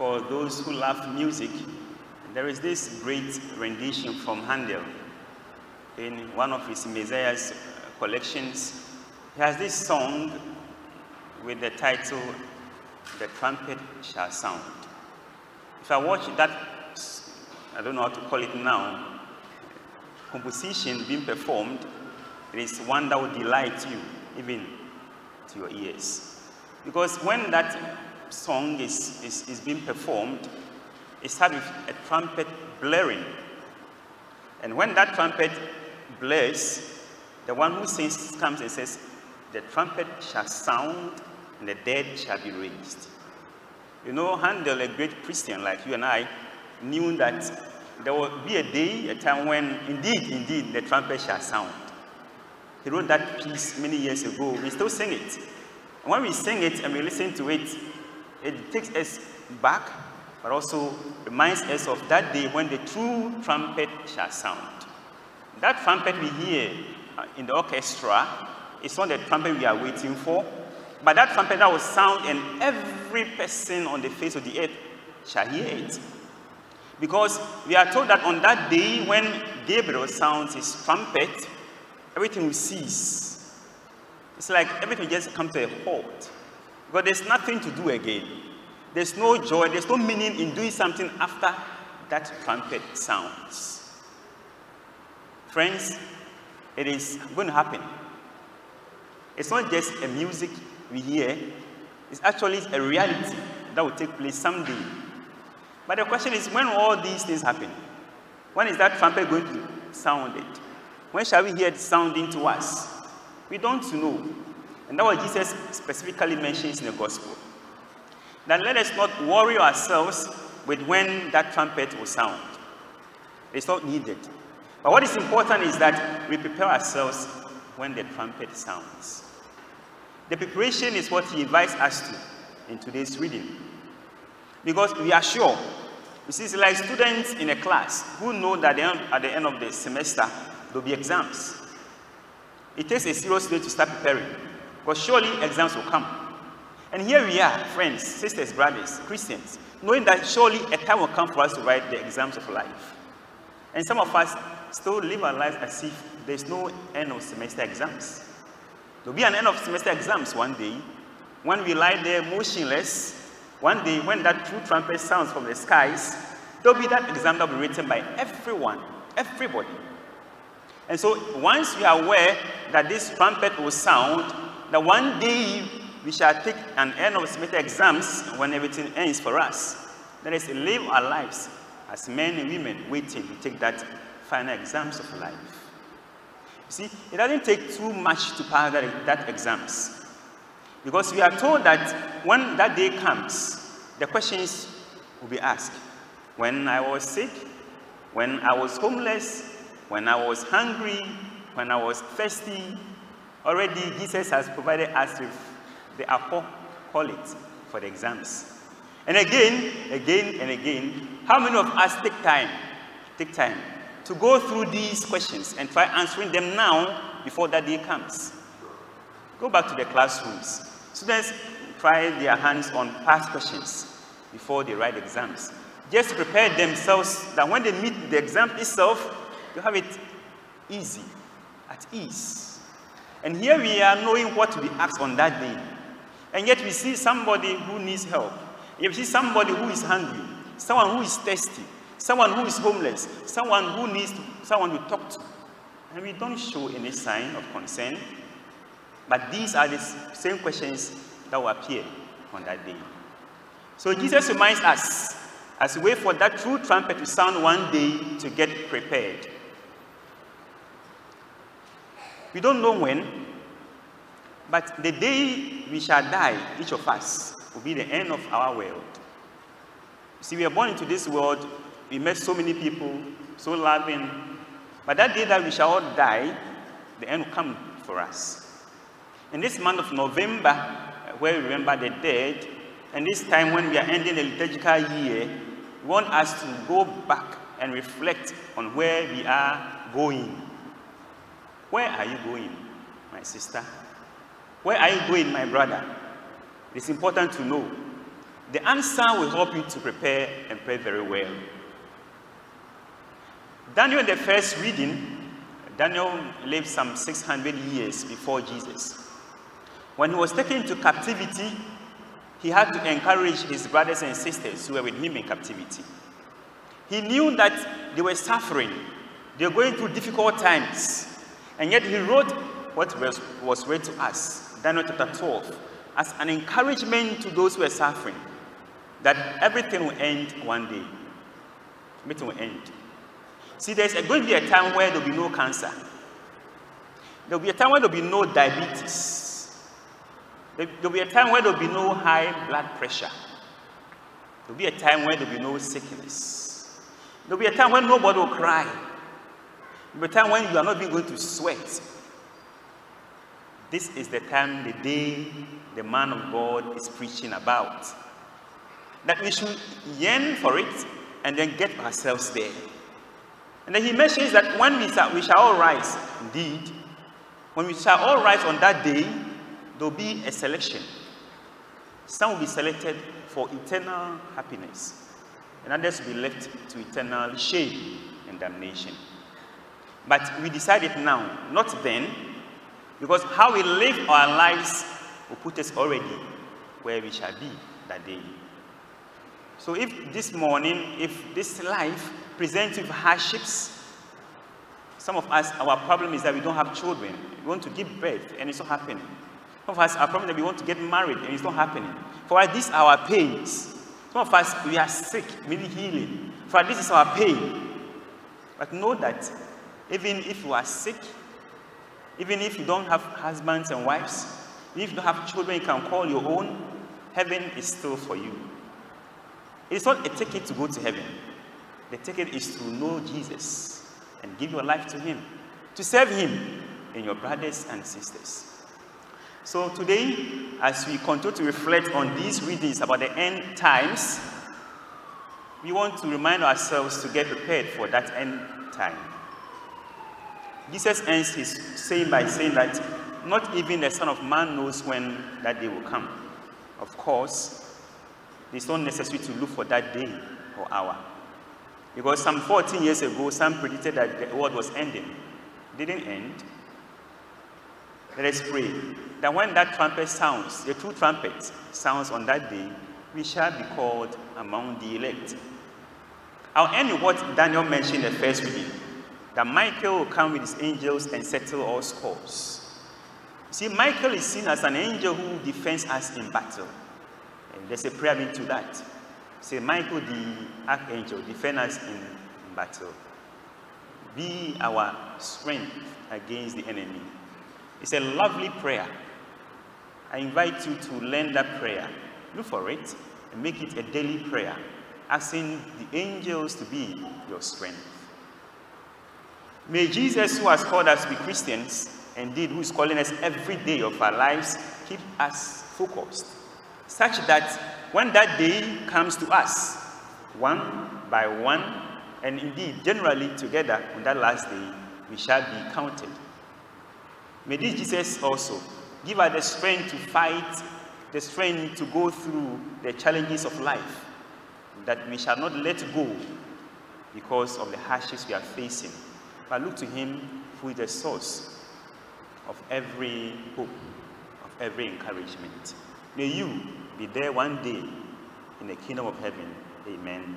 for those who love music, there is this great rendition from Handel in one of his Messiah's collections. He has this song with the title, "The Trumpet Shall Sound." If I watch that, I don't know how to call it now, composition being performed, it is one that will delight you, even to your ears. Because when that song is being performed, it starts with a trumpet blaring. And when that trumpet blares, the one who sings comes and says, "The trumpet shall sound and the dead shall be raised." You know, Handel, a great Christian like you and I, knew that there will be a day, a time when indeed, the trumpet shall sound. He wrote that piece many years ago. We still sing it. And when we sing it and we listen to it, it takes us back, but also reminds us of that day when the true trumpet shall sound. That trumpet we hear in the orchestra is not the trumpet we are waiting for, but that trumpet that will sound and every person on the face of the earth shall hear it. Because we are told that on that day when Gabriel sounds his trumpet, everything will cease. It's like everything just comes to a halt. Because there's nothing to do again. There's no joy, there's no meaning in doing something after that trumpet sounds. Friends, it is going to happen. It's not just a music we hear, it's actually a reality that will take place someday. But the question is, when will all these things happen? When is that trumpet going to sound it? When shall we hear it sounding to us? We don't know. And that's what Jesus specifically mentions in the gospel. That let us not worry ourselves with when that trumpet will sound. It's not needed. But what is important is that we prepare ourselves when the trumpet sounds. The preparation is what he invites us to in today's reading. Because we are sure, you see, it's like students in a class who know that at the end of the semester, there will be exams. It takes a serious day to start preparing, because surely exams will come. And here we are, friends, sisters, brothers, Christians, knowing that surely a time will come for us to write the exams of life. And some of us still live our lives as if there's no end of semester exams. There will be an end of semester exams one day, when we lie there motionless. One day, when that true trumpet sounds from the skies, there will be that exam that will be written by everyone, everybody. And so once we are aware that this trumpet will sound, that one day we shall take an end of semester exams when everything ends for us, let us live our lives as men and women waiting to take that final exams of life. You see, it doesn't take too much to pass that exams. Because we are told that when that day comes, the questions will be asked. When I was sick, when I was homeless, when I was hungry, when I was thirsty, already Jesus has provided us with the apostolate for the exams. And again, and again, how many of us take time to go through these questions and try answering them now before that day comes? Go back to the classrooms. Students try their hands on past questions before they write exams. Just to prepare themselves that when they meet the exam itself, they have it easy, at ease. And here we are knowing what to be asked on that day. And yet we see somebody who needs help. We see somebody who is hungry, someone who is thirsty, someone who is homeless, someone who needs someone to talk to. And we don't show any sign of concern. But these are the same questions that will appear on that day. So Jesus reminds us, as we wait for that true trumpet to sound one day, to get prepared. We don't know when, but the day we shall die, each of us, will be the end of our world. You see, we are born into this world, we met so many people, so loving, but that day that we shall all die, the end will come for us. In this month of November, where we remember the dead, and this time when we are ending the liturgical year, we want us to go back and reflect on where we are going. Where are you going, my sister? Where are you going, my brother? It's important to know The answer will help you to prepare and pray very well. Daniel, in the first reading, Daniel lived some 600 years before Jesus. When he was taken into captivity, he had to encourage his brothers and sisters who were with him in captivity. He knew that they were suffering. They were going through difficult times. And yet he wrote what was read to us, Daniel chapter 12, as an encouragement to those who were suffering, that everything will end one day. Everything will end. See, there's going to be a time where there will be no cancer. There will be a time where there will be no diabetes. There will be a time where there will be no high blood pressure. There will be a time where there will be no sickness. There will be a time when nobody will cry. There will be a time when you are not even going to sweat. This is the time, the day the man of God is preaching about. That we should yearn for it and then get ourselves there. And then he mentions that when we shall all rise, indeed, when we shall all rise on that day, there will be a selection. Some will be selected for eternal happiness, and others will be left to eternal shame and damnation. But we decide it now, not then, because how we live our lives will put us already where we shall be that day. So if this morning, if this life presents with hardships, some of us, our problem is that we don't have children. We want to give birth, and it's not happening. Some of us, our problem is that we want to get married, and it's not happening. For us, these are our pains. Some of us, we are sick, we need healing. For us, this is our pain. But know that even if you are sick, even if you don't have husbands and wives, even if you don't have children you can call your own, heaven is still for you. It's not a ticket to go to heaven. The ticket is to know Jesus and give your life to him, to serve him in your brothers and sisters. So today, as we continue to reflect on these readings about the end times, we want to remind ourselves to get prepared for that end time. Jesus ends his saying by saying that not even the Son of Man knows when that day will come. Of course, it's not necessary to look for that day or hour. Because some 14 years ago, some predicted that the world was ending. It didn't end. Let us pray that when that trumpet sounds, the true trumpet sounds on that day, we shall be called among the elect. I'll end with what Daniel mentioned in the first reading, that Michael will come with his angels and settle all scores. See, Michael is seen as an angel who defends us in battle. And there's a prayer into that. Say, Michael the archangel, defend us in battle. Be our strength against the enemy. It's a lovely prayer. I invite you to learn that prayer. Look for it and make it a daily prayer, asking the angels to be your strength. May Jesus, who has called us to be Christians, indeed who is calling us every day of our lives, keep us focused, such that when that day comes to us, one by one, and indeed generally together on that last day, we shall be counted. May this Jesus also give us the strength to fight, the strength to go through the challenges of life, that we shall not let go because of the hardships we are facing, but look to him who is the source of every hope, of every encouragement. May you be there one day in the kingdom of heaven. Amen.